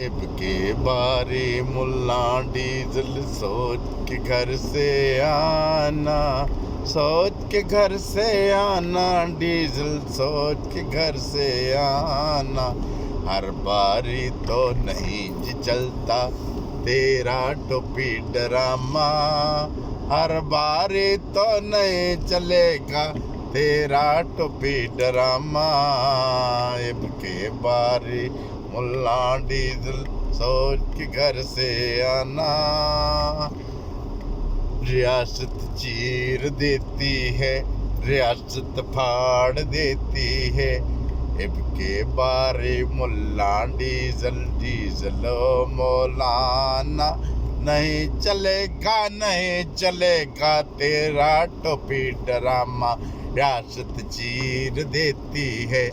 इबके बारी मुल्ला डीजल सोच के घर से आना, सोच के घर से आना, डीजल सोच के घर से आना। हर बारी तो नहीं जी चलता तेरा टोपी ड्रामा, हर बारी तो नहीं चलेगा तेरा टोपी ड्रामा। इबके बारी मुल्ला डीजल सोच के घर से आना। रियासत चीर देती है, रियासत फाड़ देती है। इबके बारे मुल्ला डीजल डीजल मौलाना, नहीं चलेगा नहीं चलेगा तेरा टोपी ड्रामा। रियासत चीर देती है,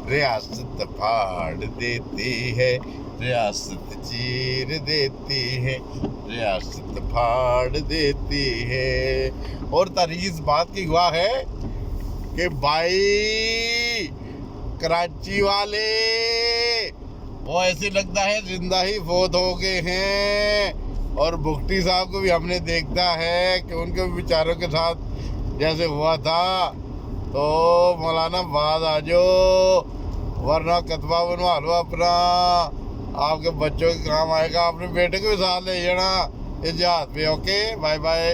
रियासत फाड़ देती है, रियासत चीर देती है, रियासत फाड़ देती है। और तारीख इस बात की गवाह है कि भाई कराची वाले वो ऐसे लगता है जिंदा ही फौत हो गए हैं। और भुगटी साहब को भी हमने देखा है कि उनके बेचारों के साथ जैसे हुआ था। तो मौलाना बाद आ जाओ, वरना कतबा बनवा लो अपना, आपके बच्चों के काम आएगा। अपने बेटे को भी साथ ले जाना इस जहाज पे। Okay, bye bye.